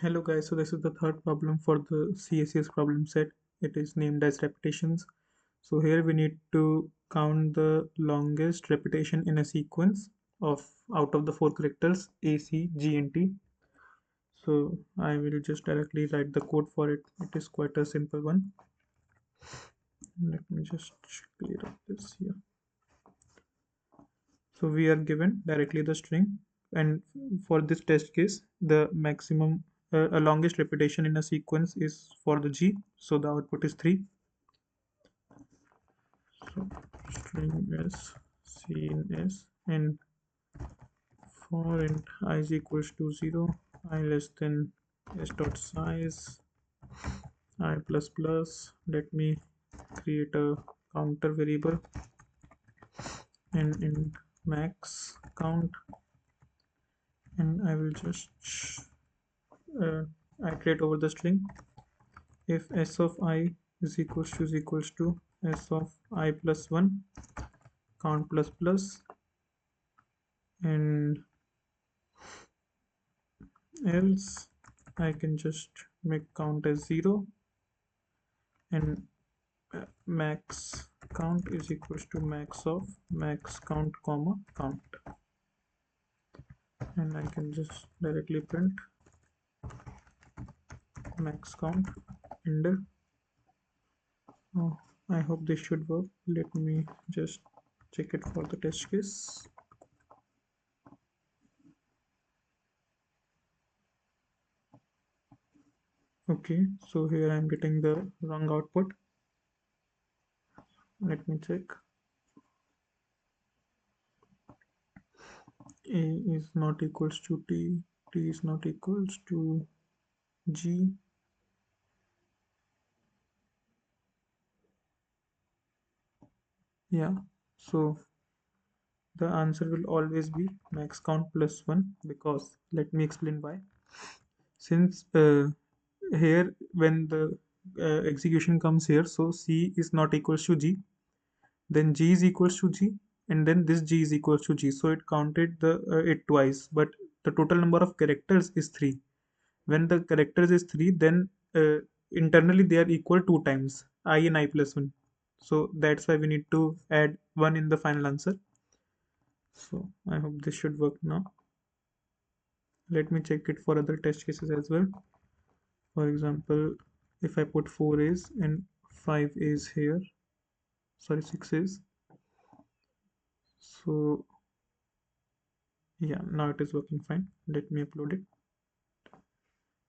Hello guys, so this is the third problem for the CSES problem set. It is named as repetitions. So here we need to count the longest repetition in a sequence of out of the four characters A, C, G and T. So I will just directly write the code for it. It is quite a simple one. Let me just clear up this here. So we are given directly the string, and for this test case, the maximum longest repetition in a sequence is for the G. So the output is 3. So string is seen as, and for int I is equals to 0, I less than s dot size I plus plus. Let me create a counter variable and in max count, and I will just iterate over the string. If s of I is equals to s of I plus 1 count plus plus, and else I can just make count as 0, and max count is equals to max of max count comma count, and I can just directly print max count ender. Oh, I hope this should work. Let me just check it for the test case. Okay, so here I'm getting the wrong output. Let me check. A is not equals to T, T is not equals to G. Yeah, so the answer will always be max count plus 1, because let me explain why. Since here when the execution comes here, so C is not equals to G, then G is equals to G, and then this G is equals to G, so it counted the it twice, but the total number of characters is 3. When the characters is 3, then internally they are equal 2 times I and I plus 1, so that's why we need to add 1 in the final answer. So I hope this should work now. Let me check it for other test cases as well. For example, if I put 4 A's and 5 A's here, sorry, 6 A's. So yeah, now it is working fine. Let me upload it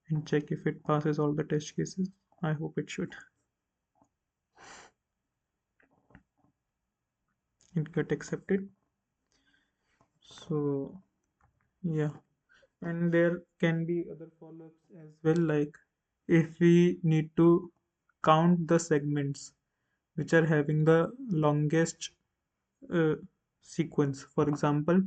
and check if it passes all the test cases. I hope it should. It got accepted. So yeah, and there can be other follow-ups as well, like if we need to count the segments which are having the longest uh, sequence. For example,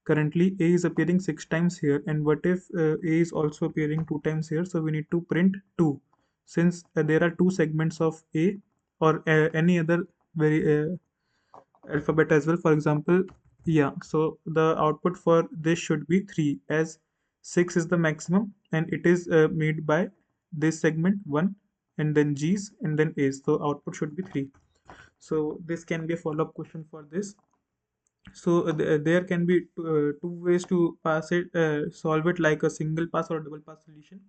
currently A is appearing 6 times here, and what if A is also appearing 2 times here? So we need to print 2, since there are 2 segments of A, or any other very alphabet as well. For example, yeah, so the output for this should be 3, as 6 is the maximum and it is made by this segment 1 and then G's and then A's, so output should be 3. So this can be a follow-up question for this. So there can be two ways to pass it, solve it, like a single pass or a double pass solution.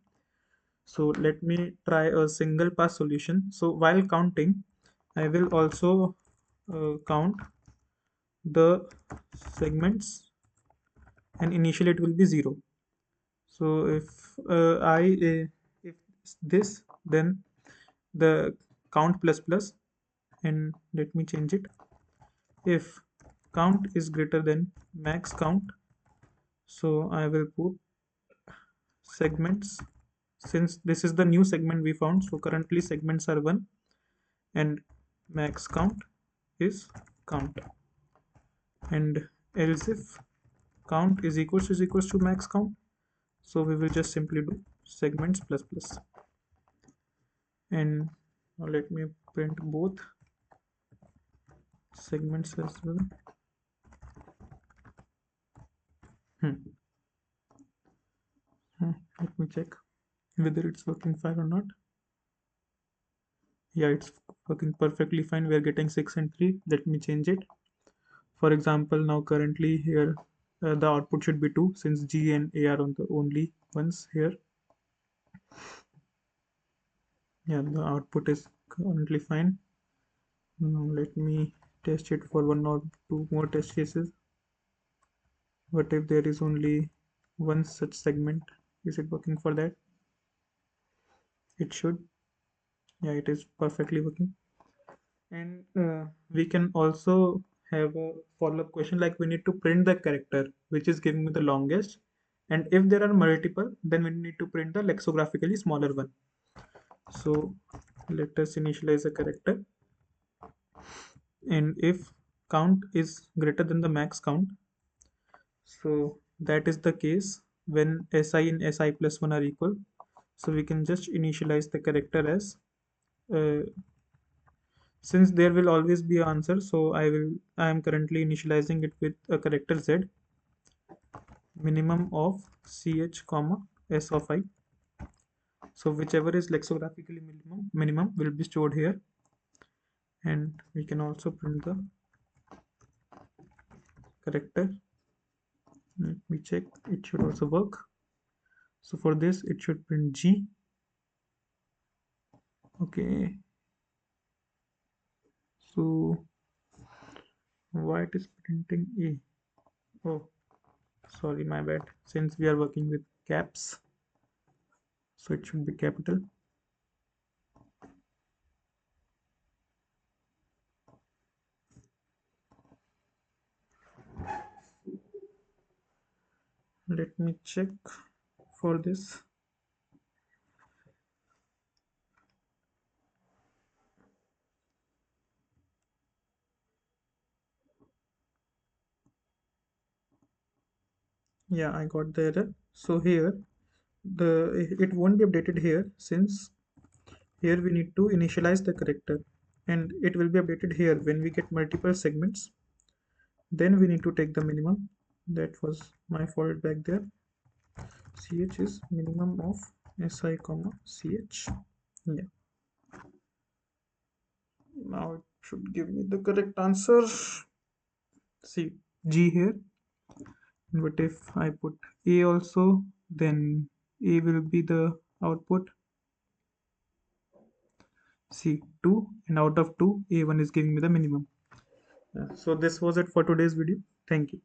So let me try a single pass solution. So while counting, I will also count the segments, and initially it will be 0. So if this, then the count plus plus, and let me change it. If count is greater than max count, so I will put segments, since this is the new segment we found. So currently segments are 1 and max count is count, and else if count is equals to max count, so we will just simply do segments plus plus. And now let me print both segments as well. Let me check. whether it's working fine or not. Yeah, it's working perfectly fine. We're getting 6 and 3. Let me change it. For example, now currently here the output should be 2 since G and A are on the only ones here. Yeah, the output is currently fine. Now let me test it for one or two more test cases. What if there is only one such segment? Is it working for that? It should. Yeah, it is perfectly working. And we can also have a follow-up question like we need to print the character which is giving me the longest. And if there are multiple, then we need to print the lexicographically smaller one. So let us initialize a character. And if count is greater than the max count, so that is the case when si and si plus 1 are equal. So we can just initialize the character as uh, since there will always be an answer, so I am currently initializing it with a character z minimum of ch comma s of I. So whichever is lexicographically minimum will be stored here, and we can also print the character. Let me check, it should also work. So for this it should print G. Okay, so why it is printing A? Oh, sorry, my bad. Since we are working with caps, so it should be capital. Let me check for this. Yeah, I got the error. So here the it won't be updated here since here we need to initialize the character, and it will be updated here when we get multiple segments. Then we need to take the minimum. That was my fault back there. Ch is minimum of si comma ch. Yeah, now it should give me the correct answer. See G here. But if I put A also, then A will be the output. See 2, and out of 2, A1 is giving me the minimum. So this was it for today's video. Thank you.